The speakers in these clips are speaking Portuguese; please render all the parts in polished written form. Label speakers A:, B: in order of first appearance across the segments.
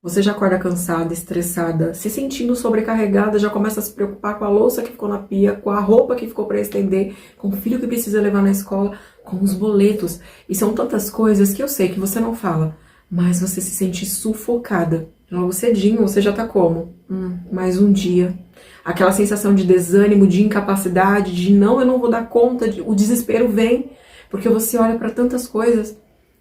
A: Você já acorda cansada, estressada, se sentindo sobrecarregada, já começa a se preocupar com a louça que ficou na pia, com a roupa que ficou para estender, com o filho que precisa levar na escola, com os boletos. E são tantas coisas que eu sei que você não fala, mas você se sente sufocada. Logo cedinho você já tá como? Mais um dia. Aquela sensação de desânimo, de incapacidade, de não, eu não vou dar conta, o desespero vem, porque você olha para tantas coisas.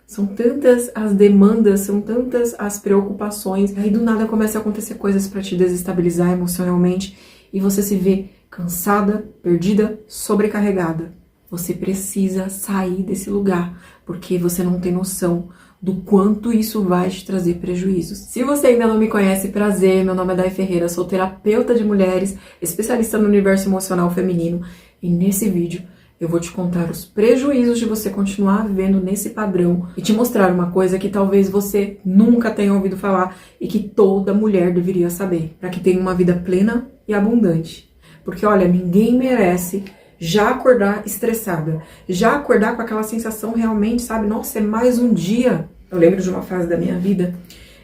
A: São tantas as demandas, são tantas as preocupações. Aí do nada começa a acontecer coisas para te desestabilizar emocionalmente e você se vê cansada, perdida, sobrecarregada. Você precisa sair desse lugar, porque você não tem noção do quanto isso vai te trazer prejuízos. Se você ainda não me conhece, prazer, meu nome é Day Ferreira, sou terapeuta de mulheres, especialista no universo emocional feminino, e nesse vídeo eu vou te contar os prejuízos de você continuar vivendo nesse padrão e te mostrar uma coisa que talvez você nunca tenha ouvido falar e que toda mulher deveria saber, para que tenha uma vida plena e abundante. Porque olha, ninguém merece já acordar estressada, já acordar com aquela sensação realmente, sabe, nossa, é mais um dia. Eu lembro de uma fase da minha vida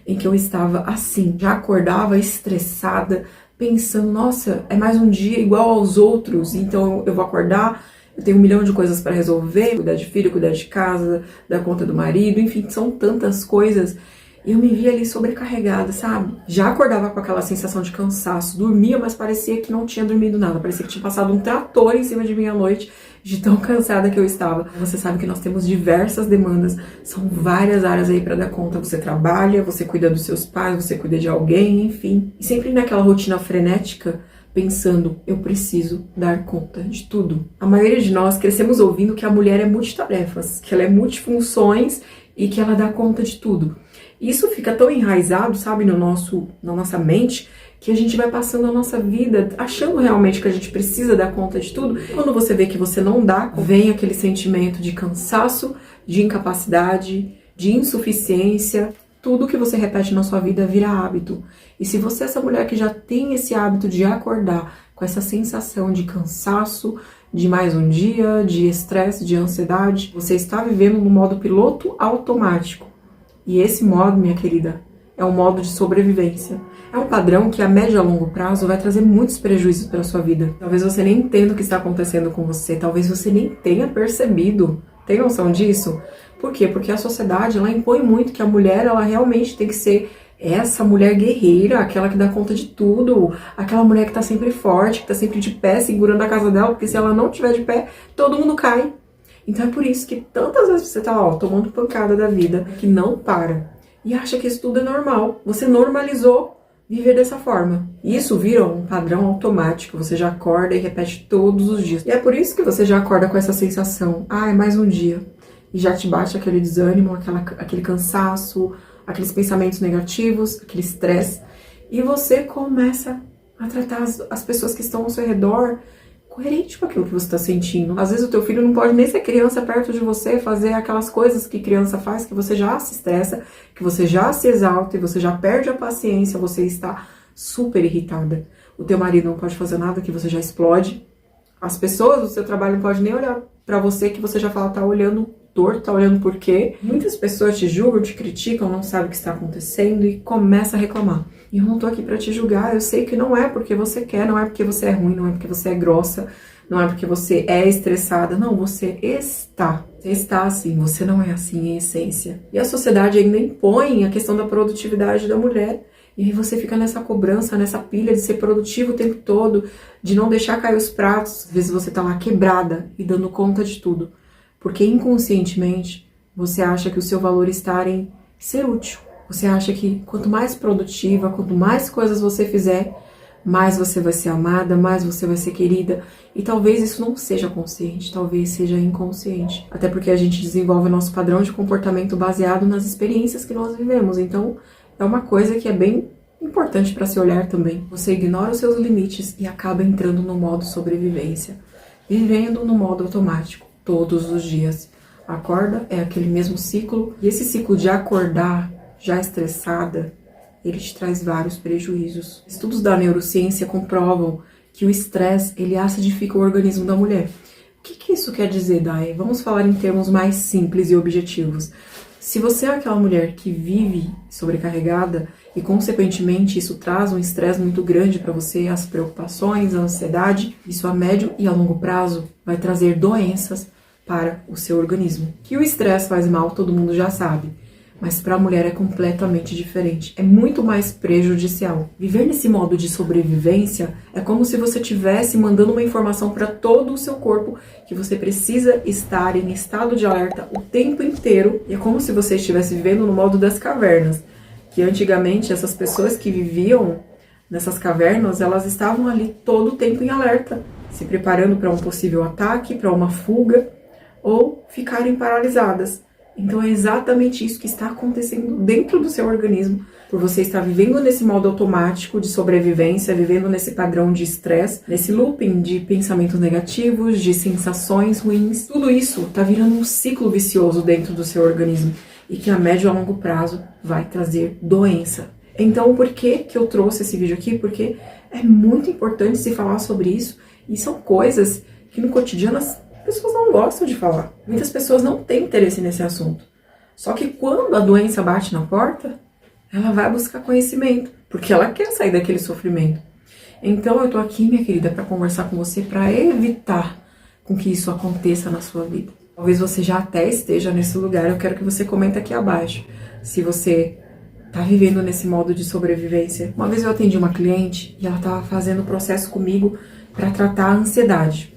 A: em que eu estava assim, já acordava estressada, pensando, nossa, é mais um dia igual aos outros, então eu vou acordar, eu tenho 1 milhão de coisas para resolver, cuidar de filho, cuidar de casa, dar conta do marido, enfim, são tantas coisas. E eu me via ali sobrecarregada, sabe? Já acordava com aquela sensação de cansaço, dormia, mas parecia que não tinha dormido nada, parecia que tinha passado um trator em cima de mim à noite, de tão cansada que eu estava. Você sabe que nós temos diversas demandas, são várias áreas aí para dar conta. Você trabalha, você cuida dos seus pais, você cuida de alguém, enfim. E sempre naquela rotina frenética, pensando, eu preciso dar conta de tudo. A maioria de nós crescemos ouvindo que a mulher é multitarefas, que ela é multifunções e que ela dá conta de tudo. Isso fica tão enraizado, sabe, na nossa mente, que a gente vai passando a nossa vida achando realmente que a gente precisa dar conta de tudo. Quando você vê que você não dá, vem aquele sentimento de cansaço, de incapacidade, de insuficiência. Tudo que você repete na sua vida vira hábito. E se você é essa mulher que já tem esse hábito de acordar com essa sensação de cansaço, de mais um dia, de estresse, de ansiedade, você está vivendo no modo piloto automático. E esse modo, minha querida, é um modo de sobrevivência. É um padrão que a médio e a longo prazo vai trazer muitos prejuízos para a sua vida. Talvez você nem entenda o que está acontecendo com você, talvez você nem tenha percebido. Tem noção disso? Por quê? Porque a sociedade, ela impõe muito que a mulher, ela realmente tem que ser essa mulher guerreira, aquela que dá conta de tudo, aquela mulher que tá sempre forte, que tá sempre de pé, segurando a casa dela, porque se ela não tiver de pé, todo mundo cai. Então é por isso que tantas vezes você tá, tomando pancada da vida, que não para, e acha que isso tudo é normal. Você normalizou viver dessa forma. Isso vira um padrão automático, você já acorda e repete todos os dias. E é por isso que você já acorda com essa sensação, é mais um dia. E já te bate aquele desânimo, aquele cansaço, aqueles pensamentos negativos, aquele estresse. E você começa a tratar as pessoas que estão ao seu redor coerente com aquilo que você está sentindo. Às vezes o teu filho não pode nem ser criança perto de você, fazer aquelas coisas que criança faz, que você já se estressa, que você já se exalta e você já perde a paciência, você está super irritada. O teu marido não pode fazer nada, que você já explode. As pessoas do seu trabalho não podem nem olhar para você, que você já fala, tá olhando torto, tá olhando por quê. Muitas pessoas te julgam, te criticam, não sabem o que está acontecendo e começa a reclamar. E eu não tô aqui pra te julgar, eu sei que não é porque você quer, não é porque você é ruim, não é porque você é grossa, não é porque você é estressada, não, você está. Você está assim, você não é assim em essência. E a sociedade ainda impõe a questão da produtividade da mulher. E aí você fica nessa cobrança, nessa pilha de ser produtivo o tempo todo, de não deixar cair os pratos. Às vezes você tá lá quebrada e dando conta de tudo. Porque inconscientemente você acha que o seu valor está em ser útil. Você acha que quanto mais produtiva, quanto mais coisas você fizer, mais você vai ser amada, mais você vai ser querida. E talvez isso não seja consciente, talvez seja inconsciente. Até porque a gente desenvolve nosso padrão de comportamento baseado nas experiências que nós vivemos. Então, é uma coisa que é bem importante para se olhar também. Você ignora os seus limites e acaba entrando no modo sobrevivência, vivendo no modo automático, todos os dias. Acorda, é aquele mesmo ciclo. E esse ciclo de acordar já estressada, ele te traz vários prejuízos. Estudos da neurociência comprovam que o estresse, ele acidifica o organismo da mulher. O que isso quer dizer, Day? Vamos falar em termos mais simples e objetivos. Se você é aquela mulher que vive sobrecarregada, E, consequentemente, isso traz um estresse muito grande para você, as preocupações, a ansiedade. Isso a médio e a longo prazo vai trazer doenças para o seu organismo. Que o estresse faz mal, todo mundo já sabe. Mas para a mulher é completamente diferente. É muito mais prejudicial. Viver nesse modo de sobrevivência é como se você estivesse mandando uma informação para todo o seu corpo que você precisa estar em estado de alerta o tempo inteiro. E é como se você estivesse vivendo no modo das cavernas. Que antigamente essas pessoas que viviam nessas cavernas, elas estavam ali todo o tempo em alerta, se preparando para um possível ataque, para uma fuga ou ficarem paralisadas. Então é exatamente isso que está acontecendo dentro do seu organismo, por você estar vivendo nesse modo automático de sobrevivência, vivendo nesse padrão de estresse, nesse looping de pensamentos negativos, de sensações ruins. Tudo isso está virando um ciclo vicioso dentro do seu organismo e que a médio e a longo prazo vai trazer doença. Então, por que eu trouxe esse vídeo aqui? Porque é muito importante se falar sobre isso e são coisas que no cotidiano as pessoas não gostam de falar. Muitas pessoas não têm interesse nesse assunto. Só que quando a doença bate na porta, ela vai buscar conhecimento, porque ela quer sair daquele sofrimento. Então eu tô aqui, minha querida, para conversar com você, para evitar com que isso aconteça na sua vida. Talvez você já até esteja nesse lugar, eu quero que você comente aqui abaixo, se você tá vivendo nesse modo de sobrevivência. Uma vez eu atendi uma cliente e ela tava fazendo o processo comigo para tratar a ansiedade.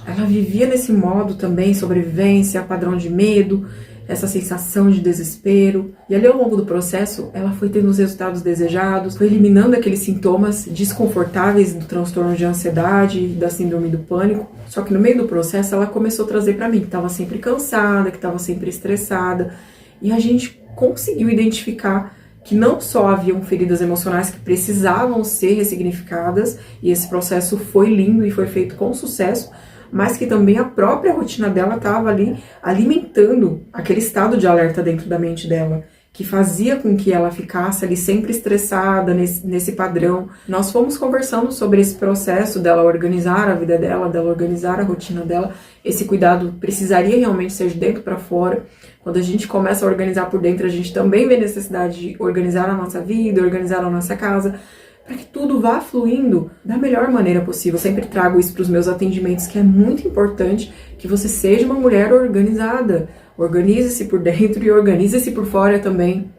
A: Ela vivia nesse modo também, sobrevivência, padrão de medo, essa sensação de desespero. E ali ao longo do processo, ela foi tendo os resultados desejados, foi eliminando aqueles sintomas desconfortáveis do transtorno de ansiedade, da síndrome do pânico. Só que no meio do processo, ela começou a trazer para mim que estava sempre cansada, que estava sempre estressada. E a gente conseguiu identificar que não só haviam feridas emocionais que precisavam ser ressignificadas, e esse processo foi lindo e foi feito com sucesso, mas que também a própria rotina dela estava ali alimentando aquele estado de alerta dentro da mente dela, que fazia com que ela ficasse ali sempre estressada nesse padrão. Nós fomos conversando sobre esse processo dela organizar a vida dela organizar a rotina dela. Esse cuidado precisaria realmente ser de dentro para fora. Quando a gente começa a organizar por dentro, a gente também vê necessidade de organizar a nossa vida, organizar a nossa casa, para que tudo vá fluindo da melhor maneira possível. Eu sempre trago isso para os meus atendimentos, que é muito importante que você seja uma mulher organizada. Organize-se por dentro e organize-se por fora também.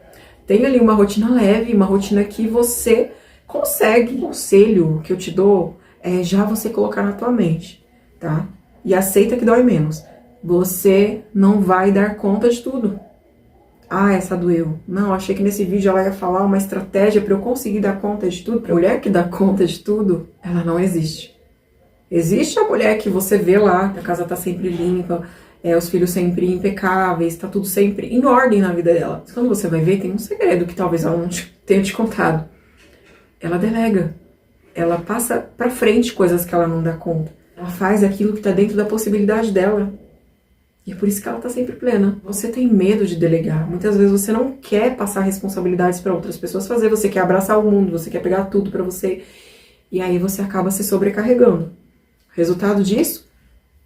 A: Tenha ali uma rotina leve, uma rotina que você consegue. O conselho que eu te dou é já você colocar na tua mente, tá? E aceita que dói menos. Você não vai dar conta de tudo. Ah, essa doeu. Não, achei que nesse vídeo ela ia falar uma estratégia para eu conseguir dar conta de tudo. A mulher que dá conta de tudo, ela não existe. Existe a mulher que você vê lá, a casa tá sempre limpa, os filhos sempre impecáveis, tá tudo sempre em ordem na vida dela. Quando você vai ver, tem um segredo que talvez ela não tenha te contado. Ela delega. Ela passa pra frente coisas que ela não dá conta. Ela faz aquilo que tá dentro da possibilidade dela. E é por isso que ela tá sempre plena. Você tem medo de delegar. Muitas vezes você não quer passar responsabilidades para outras pessoas fazer. Você quer abraçar o mundo, você quer pegar tudo para você. E aí você acaba se sobrecarregando. Resultado disso?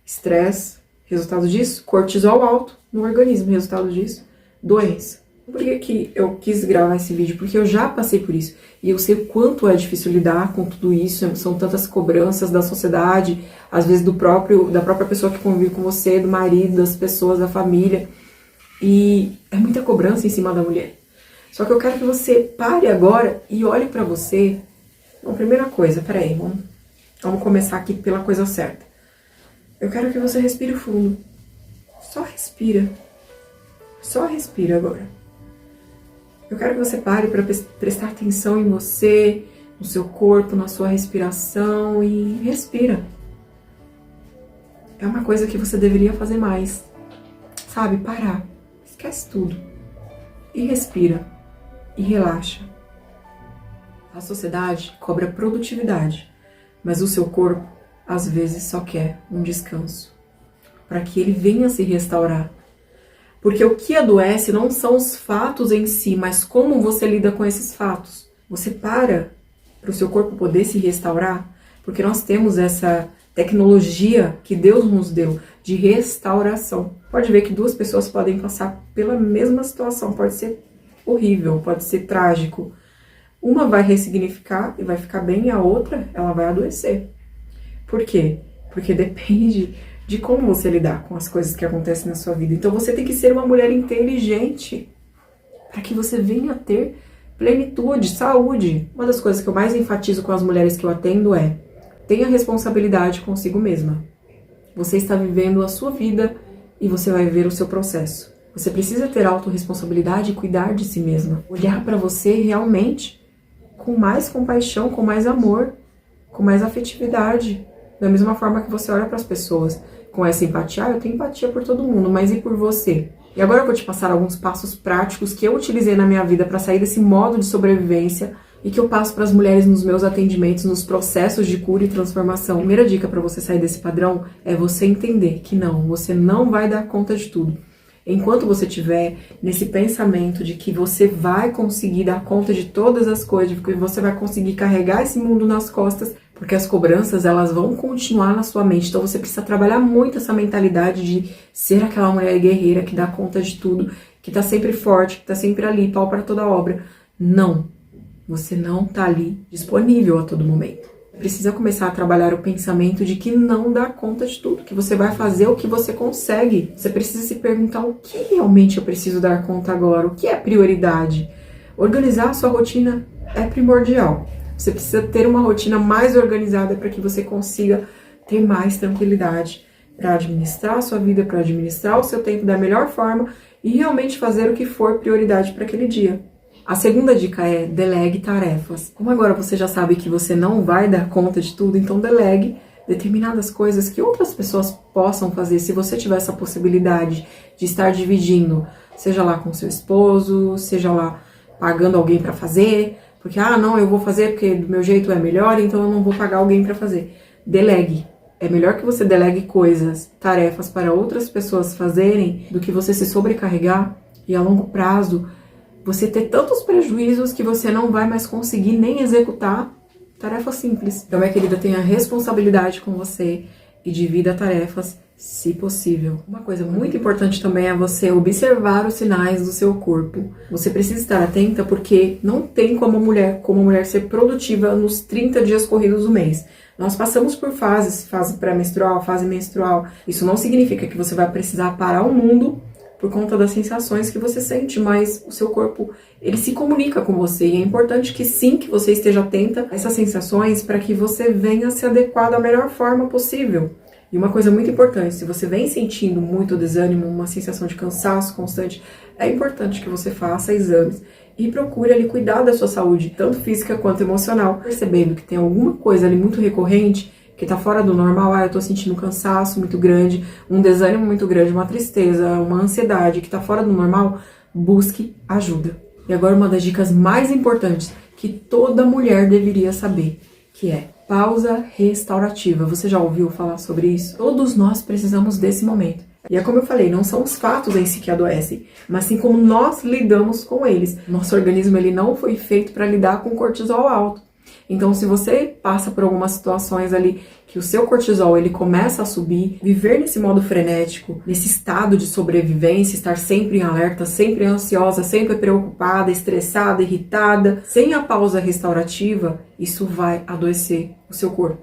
A: Estresse. Resultado disso? Cortisol alto no organismo. Resultado disso? Doença. Por que eu quis gravar esse vídeo? Porque eu já passei por isso. E eu sei o quanto é difícil lidar com tudo isso. São tantas cobranças da sociedade, às vezes da própria pessoa que convive com você, do marido, das pessoas, da família. E é muita cobrança em cima da mulher. Só que eu quero que você pare agora e olhe pra você. Bom, primeira coisa, peraí, vamos começar aqui pela coisa certa. Eu quero que você respire fundo. Só respira. Só respira agora. Eu quero que você pare para prestar atenção em você, no seu corpo, na sua respiração e respira. É uma coisa que você deveria fazer mais. Sabe? Parar. Esquece tudo. E respira. E relaxa. A sociedade cobra produtividade, mas o seu corpo, às vezes, só quer um descanso. Para que ele venha se restaurar. Porque o que adoece não são os fatos em si, mas como você lida com esses fatos. Você para o seu corpo poder se restaurar, porque nós temos essa tecnologia que Deus nos deu de restauração. Pode ver que duas pessoas podem passar pela mesma situação, pode ser horrível, pode ser trágico, Uma vai ressignificar e vai ficar bem, e a outra, ela vai adoecer. Por quê? Porque depende de como você lidar com as coisas que acontecem na sua vida. Então você tem que ser uma mulher inteligente para que você venha a ter plenitude, saúde. Uma das coisas que eu mais enfatizo com as mulheres que eu atendo é: tenha responsabilidade consigo mesma. Você está vivendo a sua vida e você vai viver o seu processo. Você precisa ter autorresponsabilidade e cuidar de si mesma. Olhar para você realmente com mais compaixão, com mais amor, com mais afetividade. Da mesma forma que você olha para as pessoas com essa empatia. Eu tenho empatia por todo mundo, mas e por você? E agora eu vou te passar alguns passos práticos que eu utilizei na minha vida para sair desse modo de sobrevivência e que eu passo para as mulheres nos meus atendimentos, nos processos de cura e transformação. A primeira dica para você sair desse padrão é você entender que não, você não vai dar conta de tudo. Enquanto você estiver nesse pensamento de que você vai conseguir dar conta de todas as coisas, que você vai conseguir carregar esse mundo nas costas, porque as cobranças, elas vão continuar na sua mente. Então você precisa trabalhar muito essa mentalidade de ser aquela mulher guerreira que dá conta de tudo, que tá sempre forte, que tá sempre ali, pau para toda obra. Não, você não tá ali disponível a todo momento. Precisa começar a trabalhar o pensamento de que não dá conta de tudo, que você vai fazer o que você consegue. Você precisa se perguntar o que realmente eu preciso dar conta agora, o que é prioridade. Organizar a sua rotina é primordial. Você precisa ter uma rotina mais organizada para que você consiga ter mais tranquilidade para administrar a sua vida, para administrar o seu tempo da melhor forma e realmente fazer o que for prioridade para aquele dia. A segunda dica é: delegue tarefas. Como agora você já sabe que você não vai dar conta de tudo, então delegue determinadas coisas que outras pessoas possam fazer. Se você tiver essa possibilidade de estar dividindo, seja lá com seu esposo, seja lá pagando alguém para fazer, porque, não, eu vou fazer porque do meu jeito é melhor, então eu não vou pagar alguém para fazer. Delegue. É melhor que você delegue coisas, tarefas para outras pessoas fazerem, do que você se sobrecarregar e a longo prazo você ter tantos prejuízos que você não vai mais conseguir nem executar tarefas simples. Então, minha querida, tenha responsabilidade com você e divida tarefas, se possível. Uma coisa muito importante também é você observar os sinais do seu corpo. Você precisa estar atenta porque não tem como mulher ser produtiva nos 30 dias corridos do mês. Nós passamos por fases, fase pré-menstrual, fase menstrual. Isso não significa que você vai precisar parar o mundo por conta das sensações que você sente, mas o seu corpo, ele se comunica com você e é importante que sim, que você esteja atenta a essas sensações para que você venha se adequar da melhor forma possível. E uma coisa muito importante, se você vem sentindo muito desânimo, uma sensação de cansaço constante, é importante que você faça exames e procure ali cuidar da sua saúde, tanto física quanto emocional, percebendo que tem alguma coisa ali muito recorrente, que tá fora do normal. Eu tô sentindo um cansaço muito grande, um desânimo muito grande, uma tristeza, uma ansiedade que tá fora do normal, busque ajuda. E agora uma das dicas mais importantes que toda mulher deveria saber, que é pausa restaurativa. Você já ouviu falar sobre isso? Todos nós precisamos desse momento. E é como eu falei, não são os fatos em si que adoecem, mas sim como nós lidamos com eles. Nosso organismo, ele não foi feito para lidar com cortisol alto. Então, se você passa por algumas situações ali que o seu cortisol ele começa a subir, viver nesse modo frenético, nesse estado de sobrevivência, estar sempre em alerta, sempre ansiosa, sempre preocupada, estressada, irritada, sem a pausa restaurativa, isso vai adoecer o seu corpo,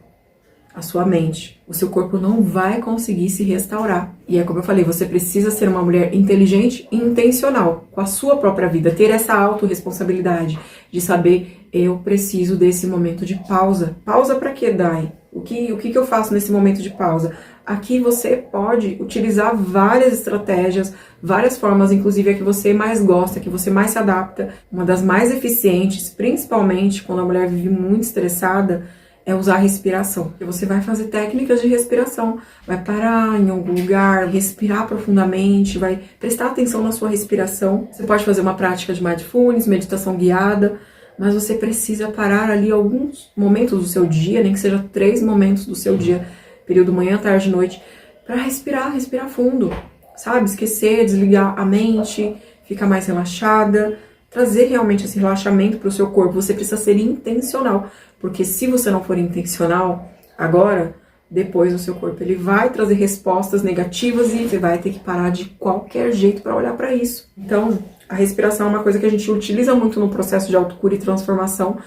A: a sua mente. O seu corpo não vai conseguir se restaurar. E é como eu falei, você precisa ser uma mulher inteligente e intencional com a sua própria vida, ter essa autorresponsabilidade de saber: eu preciso desse momento de pausa. Pausa para quê, Dai? O que eu faço nesse momento de pausa? Aqui você pode utilizar várias estratégias, várias formas, inclusive a que você mais gosta, que você mais se adapta. Uma das mais eficientes, principalmente quando a mulher vive muito estressada, é usar a respiração. Você vai fazer técnicas de respiração, vai parar em algum lugar, respirar profundamente, vai prestar atenção na sua respiração. Você pode fazer uma prática de mindfulness, meditação guiada, mas você precisa parar ali alguns momentos do seu dia, nem que seja 3 momentos do seu dia, período manhã, tarde e noite, para respirar fundo, sabe? Esquecer, desligar a mente, ficar mais relaxada, trazer realmente esse relaxamento para o seu corpo. Você precisa ser intencional, porque se você não for intencional, agora, depois o seu corpo ele vai trazer respostas negativas e você vai ter que parar de qualquer jeito para olhar para isso. Então, A respiração é uma coisa que a gente utiliza muito no processo de autocura e transformação,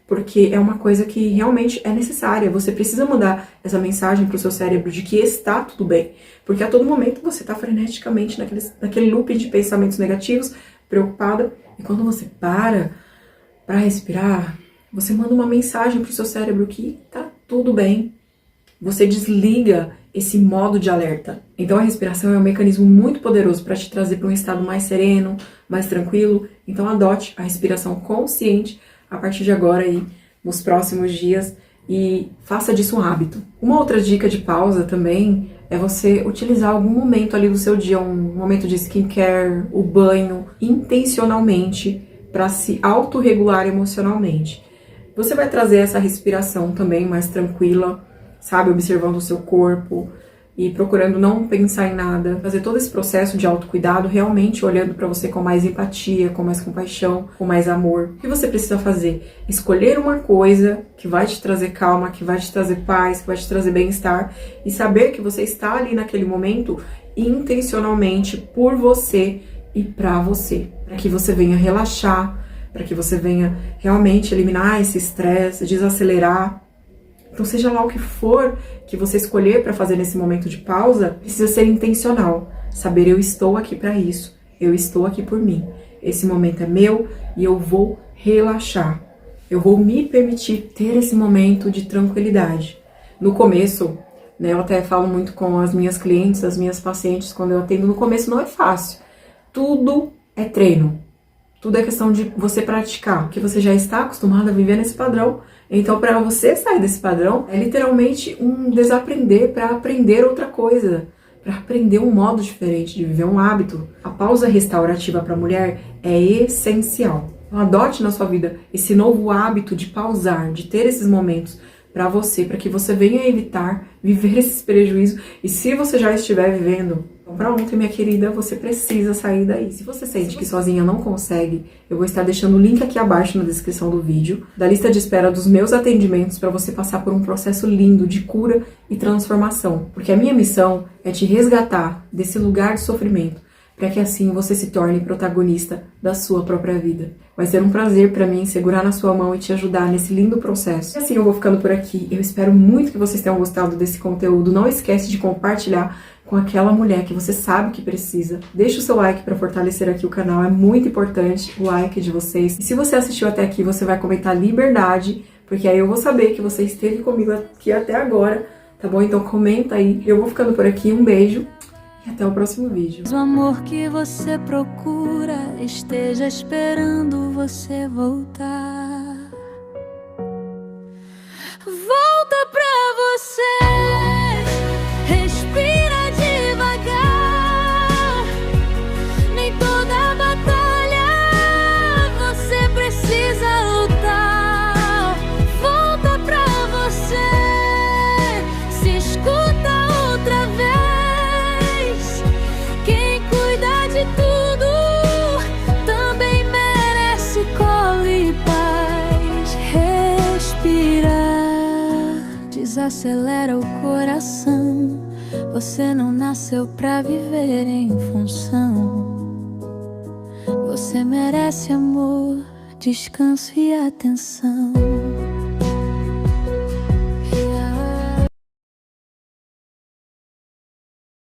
A: porque é uma coisa que realmente é necessária. Você precisa mandar essa mensagem para o seu cérebro de que está tudo bem. Porque a todo momento você está freneticamente naquele loop de pensamentos negativos, preocupada. E quando você para respirar, você manda uma mensagem para o seu cérebro que tá tudo bem. Você desliga esse modo de alerta. Então a respiração é um mecanismo muito poderoso para te trazer para um estado mais sereno, mais tranquilo. Então adote a respiração consciente a partir de agora aí, nos próximos dias, e faça disso um hábito. Uma outra dica de pausa também é você utilizar algum momento ali do seu dia, um momento de skincare, o banho, intencionalmente, para se autorregular emocionalmente. Você vai trazer essa respiração também mais tranquila, sabe, observando o seu corpo e procurando não pensar em nada, fazer todo esse processo de autocuidado realmente olhando para você com mais empatia, com mais compaixão, com mais amor. O que você precisa fazer? Escolher uma coisa que vai te trazer calma, que vai te trazer paz, que vai te trazer bem-estar e saber que você está ali naquele momento intencionalmente por você e para você, para que você venha relaxar, para que você venha realmente eliminar esse estresse, desacelerar. Então, seja lá o que for que você escolher para fazer nesse momento de pausa, precisa ser intencional. Saber, eu estou aqui para isso, eu estou aqui por mim. Esse momento é meu e eu vou relaxar. Eu vou me permitir ter esse momento de tranquilidade. No começo, né, eu até falo muito com as minhas clientes, as minhas pacientes, quando eu atendo, no começo não é fácil. Tudo é treino. Tudo é questão de você praticar, porque você já está acostumado a viver nesse padrão. Então, para você sair desse padrão, é literalmente um desaprender para aprender outra coisa, para aprender um modo diferente de viver, um hábito. A pausa restaurativa para a mulher é essencial. Então, adote na sua vida esse novo hábito de pausar, de ter esses momentos para você, para que você venha evitar viver esses prejuízos. E se você já estiver vivendo, então para ontem, minha querida, você precisa sair daí. Se você sente que sozinha não consegue, eu vou estar deixando o link aqui abaixo na descrição do vídeo, da lista de espera dos meus atendimentos para você passar por um processo lindo de cura e transformação. Porque a minha missão é te resgatar desse lugar de sofrimento, para que assim você se torne protagonista da sua própria vida. Vai ser um prazer para mim segurar na sua mão e te ajudar nesse lindo processo. E assim eu vou ficando por aqui. Eu espero muito que vocês tenham gostado desse conteúdo. Não esquece de compartilhar com aquela mulher que você sabe que precisa. Deixa o seu like para fortalecer aqui o canal, é muito importante o like de vocês. E se você assistiu até aqui, você vai comentar liberdade, porque aí eu vou saber que você esteve comigo aqui até agora, tá bom? Então comenta aí. Eu vou ficando por aqui, um beijo. E até o próximo vídeo.
B: O amor que você procura esteja esperando você voltar. Volta pra você. Respira devagar. Nem toda batalha você precisa lutar. Volta pra você. Se escuta outra vez. Desacelera o coração. Você não nasceu pra viver em função. Você merece amor, descanso e atenção.